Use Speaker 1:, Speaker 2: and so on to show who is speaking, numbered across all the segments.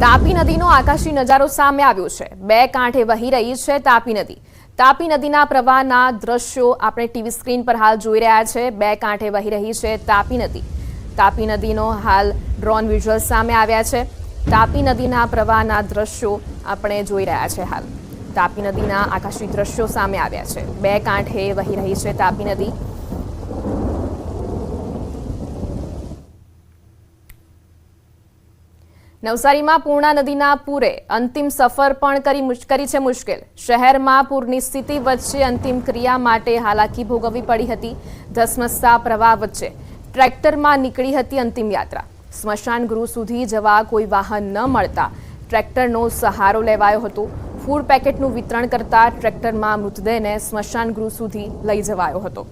Speaker 1: તાપી નદીનો આકાશી નજારો સામે આવ્યો છે। બે કાંઠે વહી રહી છે તાપી નદી। તાપી નદીના પ્રવાહના દ્રશ્યો આપણે ટીવી સ્ક્રીન પર હાલ જોઈ રહ્યા છે। બે કાંઠે વહી રહી છે તાપી નદી। તાપી નદીનો હાલ ડ્રોન વિઝ્યુઅલ સામે આવ્યા છે। તાપી નદીના પ્રવાહના દ્રશ્યો આપણે જોઈ રહ્યા છે। હાલ તાપી નદીના આકાશી દ્રશ્યો સામે આવ્યા છે। બે કાંઠે વહી રહી છે તાપી નદી। નવસારીમાં પૂર્ણા નદીના પૂરે અંતિમ સફર પણ કરી છે મુશ્કેલ। શહેરમાં પૂરની સ્થિતિ વચ્ચે અંતિમ ક્રિયા માટે હાલાકી ભોગવવી પડી હતી। ધસમસતા પ્રવાહ વચ્ચે ટ્રેક્ટરમાં નીકળી હતી અંતિમ યાત્રા। સ્મશાન ગૃહ સુધી જવા કોઈ વાહન ન મળતા ટ્રેક્ટરનો સહારો લેવાયો હતો। ફૂડ પેકેટનું વિતરણ કરતા ટ્રેક્ટરમાં મૃતદેહને સ્મશાન ગૃહ સુધી લઈ જવાયો હતો।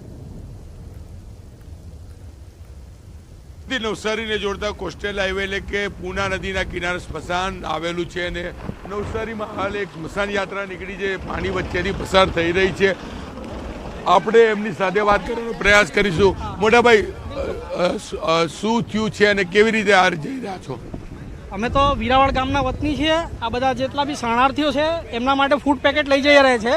Speaker 2: નવસારીને જોડતા કોસ્ટલ હાઈવે એટલે કે પૂર્ણા નદીના કિનારે સ્મશાન આવેલું છે અને નવસારીમાં હાલ એક સ્મશાન યાત્રા નીકળી છે, પાણી વચ્ચેથી પસાર થઈ રહી છે। આપણે એમની સાથે વાત કરવાનો પ્રયાસ કરીશું। મોટાભાઈ, શું થયું છે અને કેવી રીતે આ જઈ રહ્યા છો?
Speaker 3: અમે તો વીરાવળ ગામના વતની છીએ। આ બધા જેટલા બી શરણાર્થીઓ છે એમના માટે ફૂડ પેકેટ લઈ જઈ રહ્યા છે।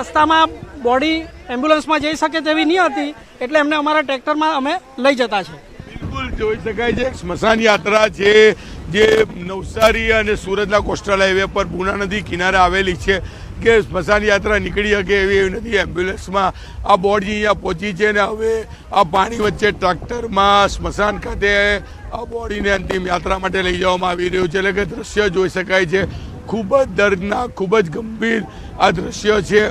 Speaker 3: રસ્તામાં બોડી એમ્બ્યુલન્સમાં જઈ શકે તેવી નહીં હતી એટલે એમને અમારા ટ્રેક્ટરમાં અમે લઈ જતા છે।
Speaker 2: બિલકુલ જોઈ શકાય છે સ્મશાન યાત્રા છે જે નવસારી અને સુરતના કોસ્ટલ હાઈવે પર પૂર્ણા નદી કિનારે આવેલી છે કે સ્મશાન યાત્રા નીકળી શકે એવી નથી। એમ્બ્યુલન્સમાં આ બોડી અહીંયા પહોંચી છે ને હવે આ પાણી વચ્ચે ટ્રેક્ટરમાં સ્મશાન ખાતે આ બોડીને અંતિમ યાત્રા માટે લઈ જવામાં આવી રહ્યું છે। એટલે કે દ્રશ્ય જોઈ શકાય છે, ખૂબ જ દર્દનાક, ખૂબ જ ગંભીર આ દ્રશ્ય છે।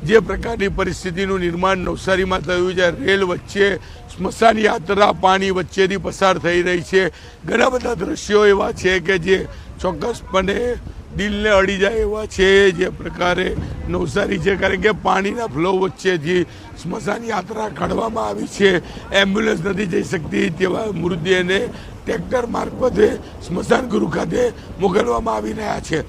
Speaker 2: જે પ્રકારની પરિસ્થિતિનું નિર્માણ નવસારીમાં થયું છે, રેલ વચ્ચે સ્મશાન યાત્રા પાણી વચ્ચેથી પસાર થઈ રહી છે। ઘણા બધા દ્રશ્યો એવા છે કે જે ચોક્કસપણે દિલને અડી જાય એવા છે। જે પ્રકારે નવસારી છે, કારણ કે પાણીના ફ્લો વચ્ચેથી સ્મશાન યાત્રા કાઢવામાં આવી છે। એમ્બ્યુલન્સ નથી જઈ શકતી તેવા મૃતદેહને ટ્રેક્ટર મારફતે સ્મશાન ગૃહ ખાતે મોકલવામાં આવી રહ્યા છે।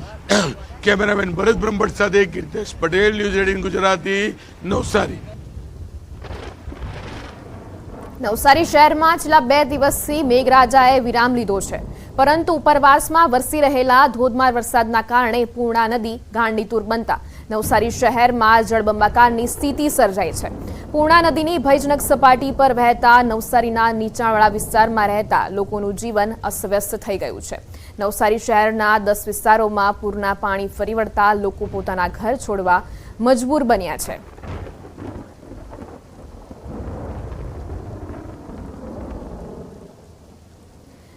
Speaker 2: કેમેરામેન ભરત બ્રહ્મભટ્ટ સાથે કીર્તેશ પટેલ, ન્યૂઝ 18 ગુજરાતી, નવસારી।
Speaker 1: નવસારી શહેરમાં છેલ્લા 2 દિવસથી મેઘરાજાએ વિરામ લીધો છે, પરંતુ ઉપરવાસમાં વરસી રહેલા ધોધમાર વરસાદના કારણે પૂર્ણા નદી ગાંડીતુર બનતા નવસારી શહેરમાં જળબંબાકારની સ્થિતિ સર્જાઈ છે। પૂર્ણા નદીની ભયજનક સપાટી પર વહેતા નવસારીના નીચાણવાળા વિસ્તારમાં રહેતા લોકોનું જીવન અસ્તવ્યસ્ત થઈ ગયું છે। નવસારી શહેરના 10 વિસ્તારોમાં પૂરના પાણી ફરી વળતા લોકો પોતાના ઘર છોડવા મજબૂર બન્યા છે।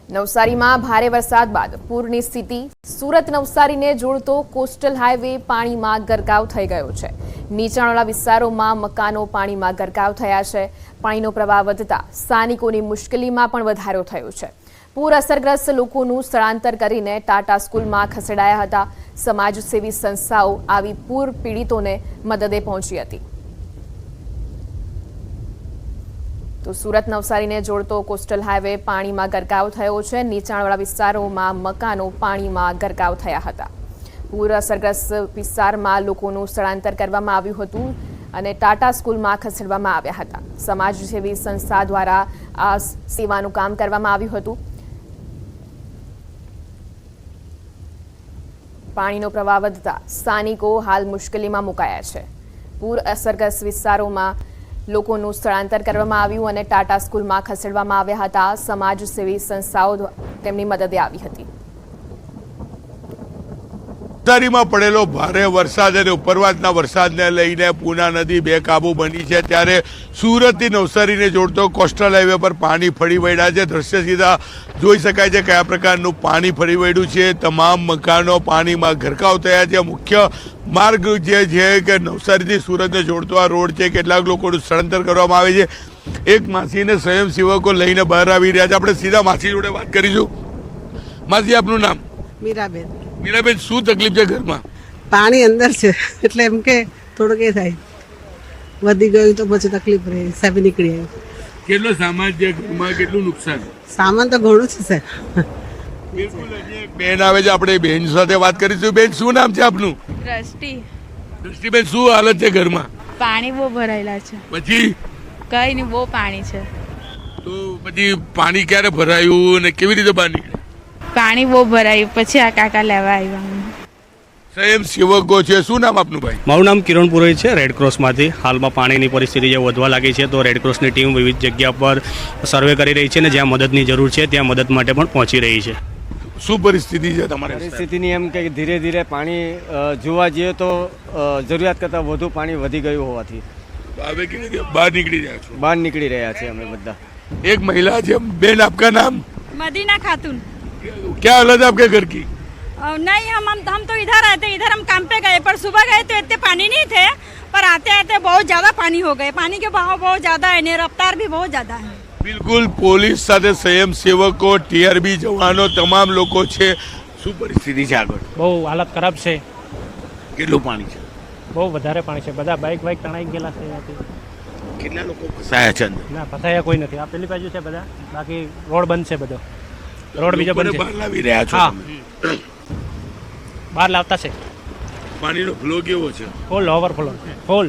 Speaker 1: નવસારીમાં ભારે વરસાદ બાદ પૂરની સ્થિતિ। સુરત નવસારીને જોડતો કોસ્ટલ હાઈવે પાણીમાં ગરકાવ થઈ ગયો છે। નીચાણવાળા વિસ્તારોમાં મકાનો પાણીમાં ગરકાવ થયા છે। પાણીનો પ્રવાહ વધતા સ્થાનિકોની મુશ્કેલીમાં પણ વધારો થયો છે। પૂર અસરગ્રસ્ત લોકોનું સ્થળાંતર કરીને ટાટા સ્કૂલમાં ખસેડાયા હતા। સમાજસેવી સંસ્થાઓ આવી પૂર પીડિતોને મદદે પહોંચી હતી। તો સુરત નવસારીને જોડતો કોસ્ટલ હાઈવે પાણીમાં ગરકાવ થયો છે। નીચાણવાળા વિસ્તારોમાં મકાનો પાણીમાં ગરકાવ થયા હતા। પૂર અસરગ્રસ્ત વિસ્તારમાં લોકોનું સ્થળાંતર કરવામાં આવ્યું હતું અને ટાટા સ્કૂલમાં ખસેડવામાં આવ્યા હતા। સમાજસેવી સંસ્થા દ્વારા આ સેવાનું કામ કરવામાં આવ્યું હતું। પાણીનો પ્રવાહ વધતા સ્થાનિકો હાલ મુશ્કેલીમાં મુકાયા છે। પૂર અસરગ્રસ્ત વિસ્તારોમાં લોકોનું સ્થળાંતર કરવામાં આવ્યું અને ટાટા સ્કૂલમાં ખસેડવામાં આવ્યા હતા। સમાજસેવી સંસ્થાઓ તેમની મદદે આવી હતી।
Speaker 2: નવસારીમાં પડેલો ભારે વરસાદ અને ઉપરવાસના વરસાદને લઈને પૂર્ણા નદી બેકાબુ બની છે, ત્યારે સુરતથી નવસારીને જોડતો કોસ્ટલ હાઈવે પર પાણી ફરી વળ્યા છે। દ્રશ્ય સીધા જોઈ શકાય છે કયા પ્રકારનું પાણી ફરી વળ્યું છે। તમામ મકાનો પાણીમાં ગરકાવ થયા છે। મુખ્ય માર્ગ જે છે કે નવસારીથી સુરતને જોડતો આ રોડ છે, કેટલાક લોકોનું સ્થળાંતર કરવામાં આવે છે। એક માસીને સ્વયંસેવકો લઈને બહાર આવી રહ્યા છે। આપણે સીધા માસી જોડે વાત કરીશું। માસી, આપનું નામ?
Speaker 4: મીરાબેન।
Speaker 2: મીરાબેન, શું તકલીફ છે ઘરમાં?
Speaker 4: પાણી અંદર છે એટલે એમ કે થોડુંક એ થાય, વધી ગયું તો પછી તકલીફ રહે, હિસાબે નીકળી આવ્યું।
Speaker 2: કેટલો સામાન છે ઘરમાં, કેટલું નુકસાન?
Speaker 4: સામાન તો ઘણું છે સાહેબ।
Speaker 2: બિલકુલ, હજી એક બેન આવે છે, આપણે બેન સાથે વાત કરીશું। બેન, શું નામ છે આપનું?
Speaker 5: દ્રષ્ટિ।
Speaker 2: દ્રષ્ટિબેન, શું હાલત છે ઘરમાં?
Speaker 5: પાણી બહુ ભરાયેલા છે।
Speaker 2: પછી
Speaker 5: કઈ નહીં, બહુ પાણી છે।
Speaker 2: તો પછી પાણી ક્યારે ભરાયું અને કેવી રીતે બહાર નીકળ્યા?
Speaker 5: પાણી બહુ ભરાયું પછી આ કાકા લેવા આવ્યા.
Speaker 2: સ્વયંસેવકો છે, શું નામ આપનું ભાઈ?
Speaker 6: મારું નામ કિરણ પુરોહિત છે, રેડક્રોસમાંથી. હાલમાં પાણીની પરિસ્થિતિ જે વધવા લાગી છે તો રેડક્રોસની ટીમ વિવિધ જગ્યા પર સર્વે કરી રહી છે અને જ્યાં મદદની જરૂર છે ત્યાં મદદ માટે પણ પહોંચી રહી છે.
Speaker 2: શું પરિસ્થિતિ છે તમારી?
Speaker 7: પરિસ્થિતિની એમ કે ધીરે ધીરે પાણી જોવા જઈએ તો જરૂરિયાત કરતાં વધુ પાણી વધી ગયું હોવાથી
Speaker 2: હવે કેવી રીતે બહાર નીકળી રહ્યા છો?
Speaker 7: બહાર નીકળી રહ્યા છે અમે બધા.
Speaker 2: एक महिला है, बेन आपका नाम?
Speaker 8: मदीना खातून.
Speaker 2: क्या हालत है आपके घर की?
Speaker 8: नहीं, हम तो इधर आए थे, इधर हम काम पे गए, पर सुबह गए तो इतने पानी नहीं थे, पर आते आते बहुत ज्यादा पानी हो गए. पानी के बहाव बहुत ज्यादा है, रफ्तार भी बहुत ज्यादा है.
Speaker 2: બિલકુલ પોલીસ સાથે સ્વયંસેવકો, ટીઆરબી જવાનો, તમામ લોકો છે. શું પરિસ્થિતિ છે આગળ?
Speaker 9: બહુ હાલત ખરાબ છે.
Speaker 2: કેટલું પાણી છે?
Speaker 9: બહુ વધારે પાણી છે. બધા બાઇક તણાઈ ગયેલા છે અહીંયાથી.
Speaker 2: કેટલા લોકો ફસાયા છે અંદર?
Speaker 9: ના, ફસાયા કોઈ નથી. આ પેલી બાજુ છે બધા, બાકી રોડ બંધ છે બધો. રોડ બીજો બંધ છે.
Speaker 2: બહાર લાવી રહ્યા છો
Speaker 9: હા.
Speaker 2: તમે?
Speaker 9: બહાર લાવતા છે.
Speaker 2: પાણીનો ફ્લો કેવો છે?
Speaker 9: ફૂલ ઓવરફ્લો ફૂલ.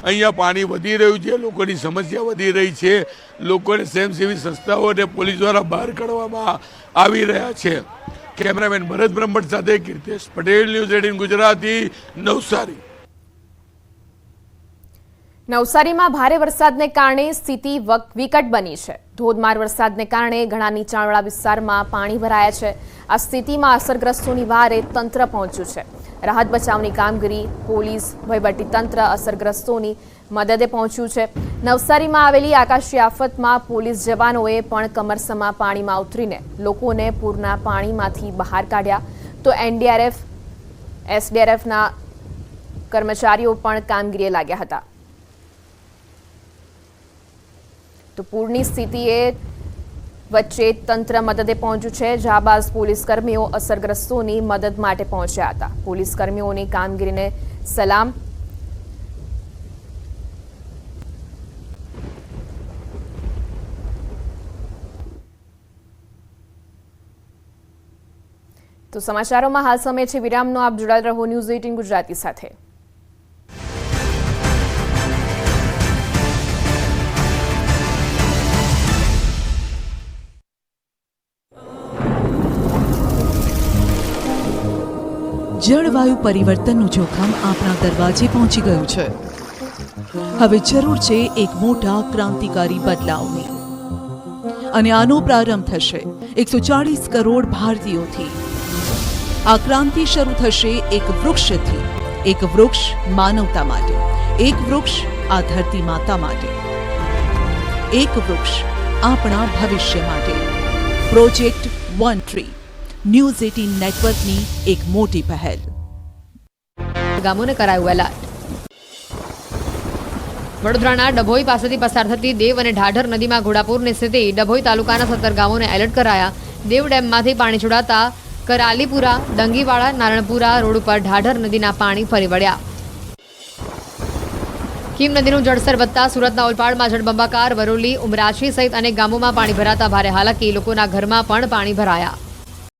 Speaker 2: અહીંયા પાણી વધી રહ્યું છે, લોકોની સમસ્યા વધી રહી છે, લોકોને સ્વયંસેવી સંસ્થાઓ અને પોલીસ દ્વારા બહાર કાઢવામાં આવી રહ્યા છે. કેમેરામેન ભરત બ્રહ્મભટ્ટ સાથે કીર્તેશ પટેલ, ન્યૂઝ 18 ગુજરાતી, નવસારી.
Speaker 1: નવસારીમાં ભારે વરસાદને કારણે સ્થિતિ વિકટ બની છે. ધોધમાર વરસાદને કારણે ઘણા નીચાણવાળા વિસ્તારમાં પાણી ભરાયા છે. આ સ્થિતિમાં અસરગ્રસ્તોની વારે તંત્ર પહોંચ્યું છે. રાહત બચાવની કામગીરી, પોલીસ, વહીવટીતંત્ર અસરગ્રસ્તોની મદદે પહોંચ્યું છે. નવસારીમાં આવેલી આકાશી આફતમાં પોલીસ જવાનોએ પણ કમરસમાં પાણીમાં ઉતરીને લોકોને પૂરના પાણીમાંથી બહાર કાઢ્યા, તો એનડીઆરએફ, એસડીઆરએફના કર્મચારીઓ પણ કામગીરીએ લાગ્યા હતા. તો પૂરની સ્થિતિએ વચ્ચે તંત્ર મદદે પહોંચ્યું છે. જાબાઝ પોલીસ કર્મીઓ અસરગ્રસ્તોની મદદ માટે પહોંચ્યા હતા. પોલીસ કર્મીઓની કામગીરીને સલામ. તો સમાચારોમાં હાલ સમય છે વિરામનો. આપ જોડાયેલ રહો ન્યૂઝ 18 ગુજરાતી સાથે.
Speaker 10: જળવાયુ પરિવર્તનનું જોખમ આપણા દરવાજે પહોંચી ગયું છે. હવે જરૂર છે એક મોટા ક્રાંતિકારી બદલાવની, અને આનો પ્રારંભ થશે 140 કરોડ ભારતીયોથી. આ ક્રાંતિ શરૂ થશે એક વૃક્ષથી. એક વૃક્ષ માનવતા માટે, એક વૃક્ષ આ ધરતી માતા માટે, એક વૃક્ષ આપણા ભવિષ્ય માટે. પ્રોજેક્ટ વન ટ્રી, ન્યૂઝ 18 નેટવર્કની એક મોટી પહેલ.
Speaker 11: ગામોને કરાયું એલર્ટ. વડોદરાના ડભોઈ પાસેથી પસાર થતી દેવ અને ઢાઢર નદીમાં ઘોડાપૂરની સ્થિતિ. ડભોઈ તાલુકાના 17 ગામોને એલર્ટ કરાયા. દેવ ડેમમાંથી પાણી છોડાતા કરાલીપુરા, ડંગીવાડા, નારણપુરા રોડ ઉપર ઢાઢર નદીના પાણી ફરી વળ્યા. કીમ નદીનું જળસ્તર વધતા સુરતના ઓલપાડમાં જળબંબાકાર, વરોલી, ઉમરાછી સહિત અનેક ગામોમાં પાણી ભરાતા ભારે હાલાકી. લોકોના ઘરમાં પણ પાણી ભરાયા.